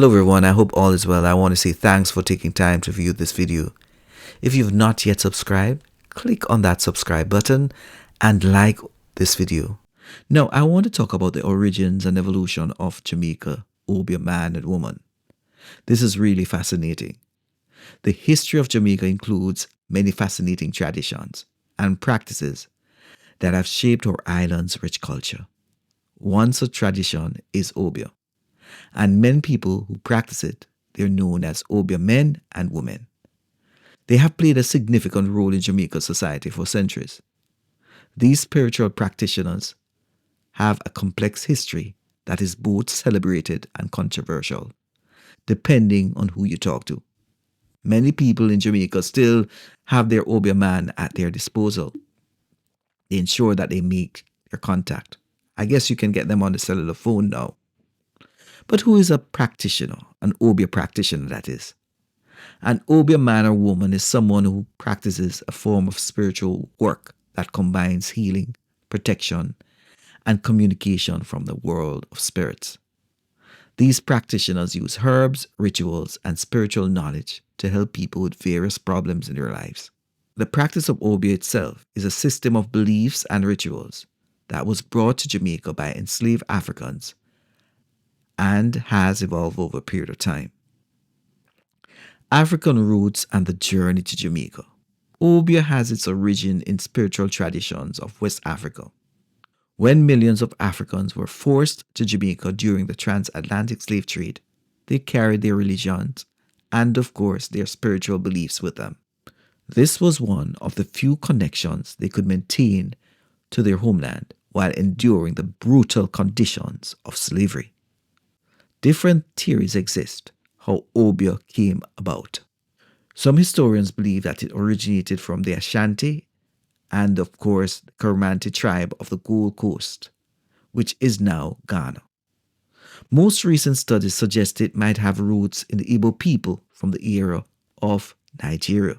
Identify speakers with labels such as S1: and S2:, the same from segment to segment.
S1: Hello everyone, I hope all is well. I want to say thanks for taking time to view this video. If you've not yet subscribed, click on that subscribe button and like this video. Now, I want to talk about the origins and evolution of Jamaica Obeah man and woman. This is really fascinating. The history of Jamaica includes many fascinating traditions and practices that have shaped our island's rich culture. One such tradition is Obeah, and many people who practice it, they're known as Obeah men and women. They have played a significant role in Jamaica's society for centuries. These spiritual practitioners have a complex history that is both celebrated and controversial, depending on who you talk to. Many people in Jamaica still have their Obeah man at their disposal. They ensure that they make their contact. I guess you can get them on the cellular phone now. But who is a practitioner, an Obeah practitioner that is? An Obeah man or woman is someone who practices a form of spiritual work that combines healing, protection, and communication from the world of spirits. These practitioners use herbs, rituals, and spiritual knowledge to help people with various problems in their lives. The practice of Obeah itself is a system of beliefs and rituals that was brought to Jamaica by enslaved Africans and has evolved over a period of time. African roots and the journey to Jamaica. Obeah has its origin in spiritual traditions of West Africa. When millions of Africans were forced to Jamaica during the transatlantic slave trade, they carried their religions and, of course, their spiritual beliefs with them. This was one of the few connections they could maintain to their homeland while enduring the brutal conditions of slavery. Different theories exist how Obeah came about. Some historians believe that it originated from the Ashanti and, of course, the Coromantee tribe of the Gold Coast, which is now Ghana. Most recent studies suggest it might have roots in the Igbo people from the era of Nigeria.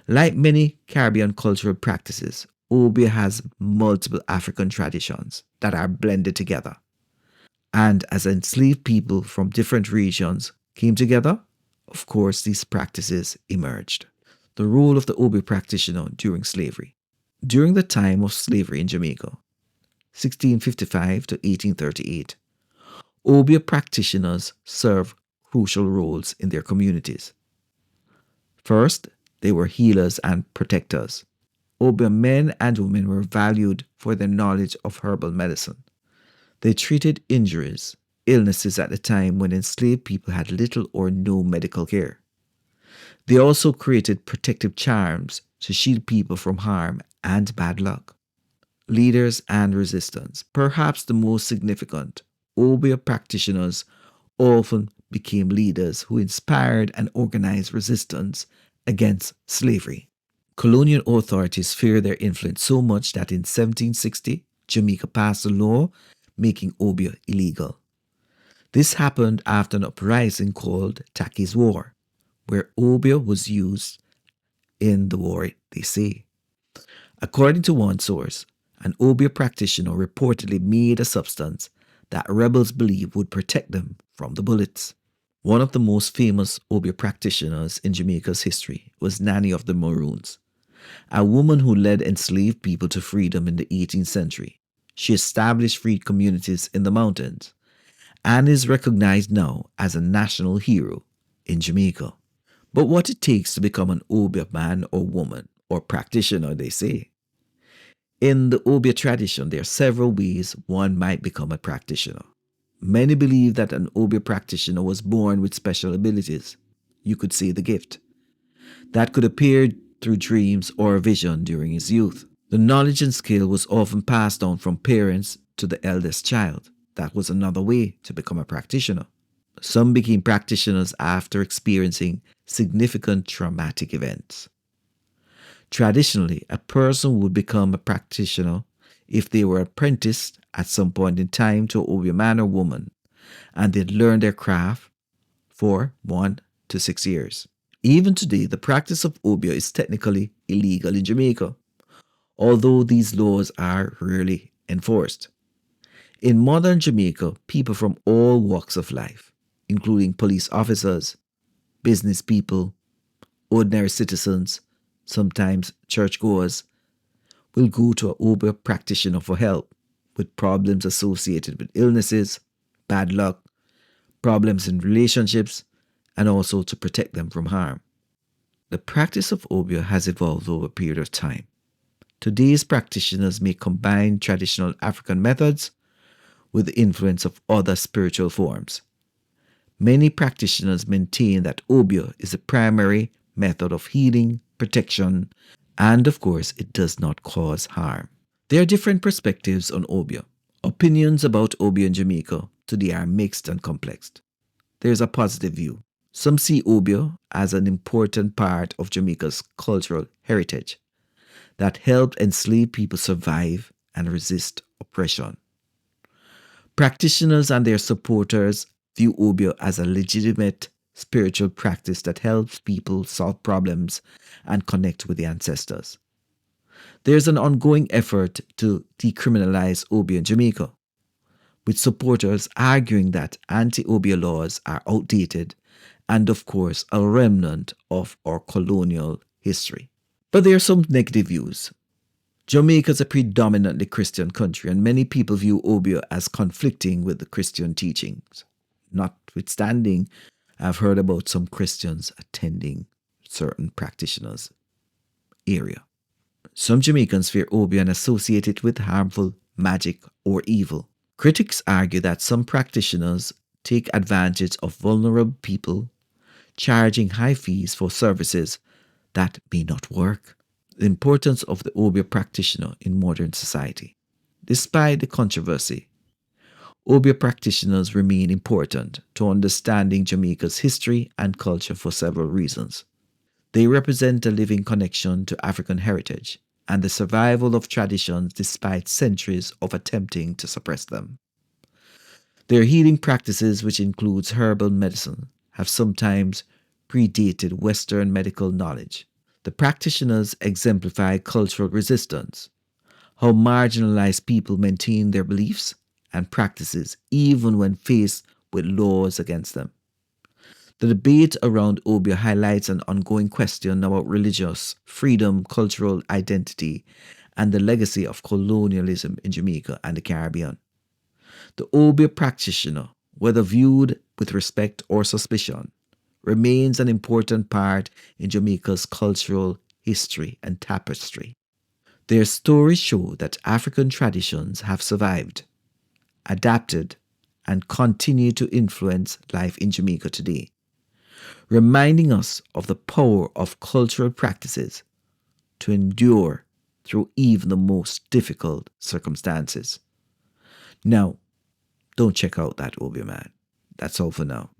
S1: Like many Caribbean cultural practices, Obeah has multiple African traditions that are blended together. And as enslaved people from different regions came together, of course, these practices emerged. The role of the Obeah practitioner during slavery. During the time of slavery in Jamaica, 1655 to 1838, Obeah practitioners served crucial roles in their communities. First, they were healers and protectors. Obeah men and women were valued for their knowledge of herbal medicine. They treated injuries, illnesses at a time when enslaved people had little or no medical care. They also created protective charms to shield people from harm and bad luck. Leaders and resistance. Perhaps the most significant, Obeah practitioners often became leaders who inspired and organized resistance against slavery. Colonial authorities feared their influence so much that in 1760, Jamaica passed a law making Obeah illegal. This happened after an uprising called Tacky's War, where Obeah was used in the war, they say. According to one source, an Obeah practitioner reportedly made a substance that rebels believed would protect them from the bullets. One of the most famous Obeah practitioners in Jamaica's history was Nanny of the Maroons, a woman who led enslaved people to freedom in the 18th century. She established free communities in the mountains and is recognized now as a national hero in Jamaica. But what it takes to become an Obeah man or woman or practitioner, they say. In the Obeah tradition, there are several ways one might become a practitioner. Many believe that an Obeah practitioner was born with special abilities. You could say the gift that could appear through dreams or a vision during his youth. The knowledge and skill was often passed on from parents to the eldest child. That was another way to become a practitioner. Some became practitioners after experiencing significant traumatic events. Traditionally, a person would become a practitioner if they were apprenticed at some point in time to an Obeah man or woman, and they'd learned their craft for 1 to 6 years. Even today, the practice of Obeah is technically illegal in Jamaica, although these laws are rarely enforced. In modern Jamaica, people from all walks of life, including police officers, business people, ordinary citizens, sometimes churchgoers, will go to an Obeah practitioner for help with problems associated with illnesses, bad luck, problems in relationships, and also to protect them from harm. The practice of Obeah has evolved over a period of time. Today's practitioners may combine traditional African methods with the influence of other spiritual forms. Many practitioners maintain that Obeah is the primary method of healing, protection, and of course, it does not cause harm. There are different perspectives on Obeah. Opinions about Obeah in Jamaica today are mixed and complex. There is a positive view. Some see Obeah as an important part of Jamaica's cultural heritage that helped enslaved people survive and resist oppression. Practitioners and their supporters view Obeah as a legitimate spiritual practice that helps people solve problems and connect with the ancestors. There's an ongoing effort to decriminalize Obeah in Jamaica, with supporters arguing that anti-Obeah laws are outdated and, of course, a remnant of our colonial history. But there are some negative views. Jamaica is a predominantly Christian country, and many people view Obeah as conflicting with the Christian teachings. Notwithstanding, I've heard about some Christians attending certain practitioners' area. Some Jamaicans fear Obeah and associate it with harmful magic or evil. Critics argue that some practitioners take advantage of vulnerable people, charging high fees for services that may not work. The importance of the Obeah practitioner in modern society. Despite the controversy, Obeah practitioners remain important to understanding Jamaica's history and culture for several reasons. They represent a living connection to African heritage and the survival of traditions despite centuries of attempting to suppress them. Their healing practices, which includes herbal medicine, have sometimes predated Western medical knowledge. The practitioners exemplify cultural resistance, how marginalized people maintain their beliefs and practices even when faced with laws against them. The debate around Obeah highlights an ongoing question about religious freedom, cultural identity, and the legacy of colonialism in Jamaica and the Caribbean. The Obeah practitioner, whether viewed with respect or suspicion, remains an important part in Jamaica's cultural history and tapestry. Their stories show that African traditions have survived, adapted, and continue to influence life in Jamaica today, reminding us of the power of cultural practices to endure through even the most difficult circumstances. Now, don't check out that Obeah man. That's all for now.